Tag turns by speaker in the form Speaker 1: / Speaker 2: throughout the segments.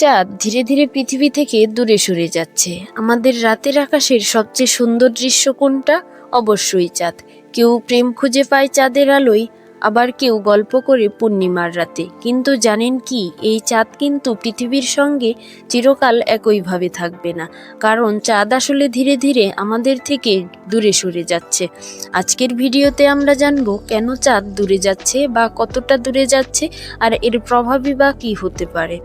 Speaker 1: চাঁদ ধীরে ধীরে পৃথিবী থেকে দূরে সরে যাচ্ছে। আমাদের রাতের আকাশের সবচেয়ে সুন্দর দৃশ্য কোনটা? অবশ্যই চাঁদ। কেউ প্রেম খুঁজে পায় চাঁদের আলোয়, আবার কেউ গল্প করে পূর্ণিমার রাতে। কিন্তু জানেন কি, এই চাঁদ কিন্তু পৃথিবীর সঙ্গে চিরকাল একইভাবে থাকবে না, কারণ চাঁদ আসলে ধীরে ধীরে আমাদের থেকে দূরে সরে যাচ্ছে। আজকের ভিডিওতে আমরা জানবো কেন চাঁদ দূরে যাচ্ছে বা কতটা দূরে যাচ্ছে, আর এর প্রভাবই বা কী হতে পারে।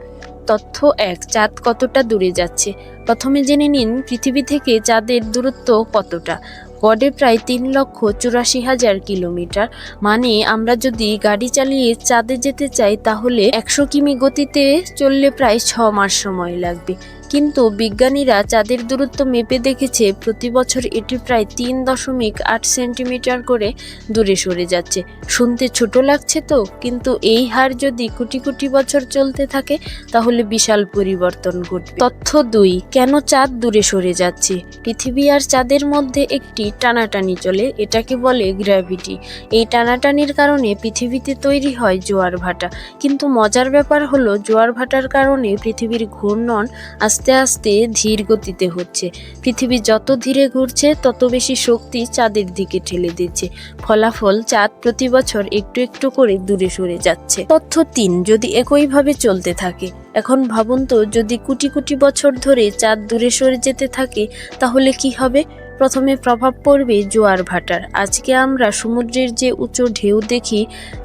Speaker 1: তথ্য 1, চাঁদ কতটা দূরে যাচ্ছে। প্রথমে জেনে নিন পৃথিবী থেকে চাঁদের দূরত্ব কতটা। গড়ে প্রায় 3,84,000 কিলোমিটার। মানে আমরা যদি গাড়ি চালিয়ে চাঁদে যেতে চাই তাহলে 100 কিমি গতিতে চললে প্রায় 6 মাস সময় লাগবে। কিন্তু বিজ্ঞানীরা চাঁদের দূরত্ব মেপে দেখেছে প্রতি বছর এটি প্রায় 3.8 সেন্টিমিটার করে দূরে সরে যাচ্ছে। শুনতে ছোট লাগছে তো, কিন্তু এই হার যদি কোটি কোটি বছর চলতে থাকে তাহলে বিশাল পরিবর্তন ঘটবে। তথ্য 2, কেন চাঁদ দূরে সরে যাচ্ছে। পৃথিবী আর চাঁদের মধ্যে একটি টানাটানি চলে, এটাকে বলে গ্র্যাভিটি। এই টানাটানির কারণে পৃথিবীতে তৈরি হয় জোয়ার ভাটা। কিন্তু মজার ব্যাপার হলো, জোয়ার ভাটার কারণে পৃথিবীর ঘূর্ণন আস্তে আস্তে ধীর গতিতে হচ্ছে। পৃথিবী যত ধীরে ঘুরছে তত বেশি শক্তি চাঁদের দিকে ঠেলে দিচ্ছে। ফলাফল, চাঁদ প্রতি বছর একটু একটু করে দূরে সরে যাচ্ছে। তথ্য 3, যদি একইভাবে চলতে থাকে। এখন ভাবুন তো, যদি কোটি কোটি বছর ধরে চাঁদ দূরে সরে যেতে থাকে তাহলে কি হবে? প্রথমে প্রভাব পড়বে জোয়ার ভাটার। আজকে আমরা সমুদ্রের যে উঁচু ঢেউ দেখি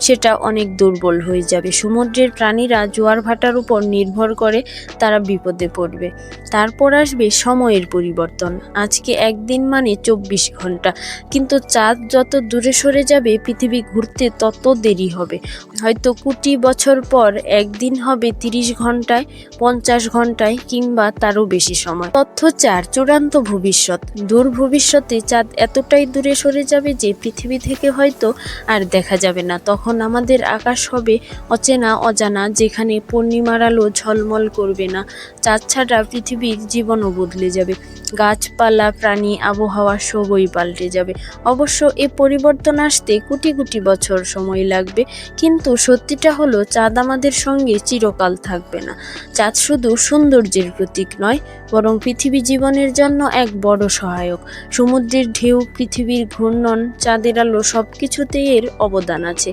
Speaker 1: সেটা অনেক দুর্বল হয়ে যাবে। সমুদ্রের প্রাণীরা জোয়ার ভাটার উপর নির্ভর করে, তারা বিপদে পড়বে। তারপর আসবে সময়ের পরিবর্তন। আজকে একদিন মানে 24 ঘন্টা, কিন্তু চাঁদ যত দূরে সরে যাবে পৃথিবী ঘুরতে তত দেরি হবে। হয়তো কোটি বছর পর একদিন হবে 30 ঘন্টায়, 50 ঘন্টায় কিংবা তারও বেশি সময়। তথ্য 4, চূড়ান্ত ভবিষ্যৎ। দূর ভবিষ্যতে চাঁদ এতটাই দূরে সরে যাবে যে পৃথিবী থেকে হয়তো আর দেখা যাবে না। তখন আমাদের আকাশ হবে অচেনা অজানা, যেখানে পূর্ণিমার আলো ঝলমল করবে না। চাঁদ ছাড়া পৃথিবীর জীবনও বদলে যাবে। গাছপালা, প্রাণী, আবহাওয়া সবই পাল্টে যাবে। অবশ্য এ পরিবর্তন আসতে কোটি কোটি বছর সময় লাগবে, কিন্তু সত্যিটা হলো চাঁদ আমাদের সঙ্গে চিরকাল থাকবে না। চাঁদ শুধু সৌন্দর্যের প্রতীক নয়, বরং পৃথিবী জীবনের জন্য এক বড় সহায়ক। সমুদ্রের ঢেউ, পৃথিবীর ঘূর্ণন, চাঁদের আলো, সবকিছুতেই এর অবদান আছে।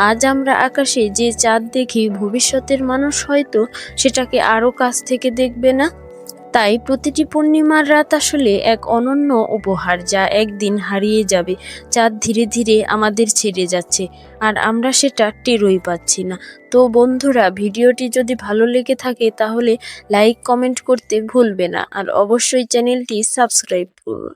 Speaker 1: আজ আমরা আকাশে যে চাঁদ দেখি, ভবিষ্যতের মানুষ হয়তো সেটাকে আরও কাছ থেকে দেখবে না। তাই প্রতিটি পূর্ণিমার রাত আসলে এক অনন্য উপহার, যা একদিন হারিয়ে যাবে। চাঁদ ধীরে ধীরে আমাদের ছেড়ে যাচ্ছে, আর আমরা সেটা টেরই পাচ্ছি না। তো বন্ধুরা, ভিডিওটি যদি ভালো লেগে থাকে তাহলে লাইক, কমেন্ট করতে ভুলবে না, আর অবশ্যই চ্যানেলটি সাবস্ক্রাইব করুন।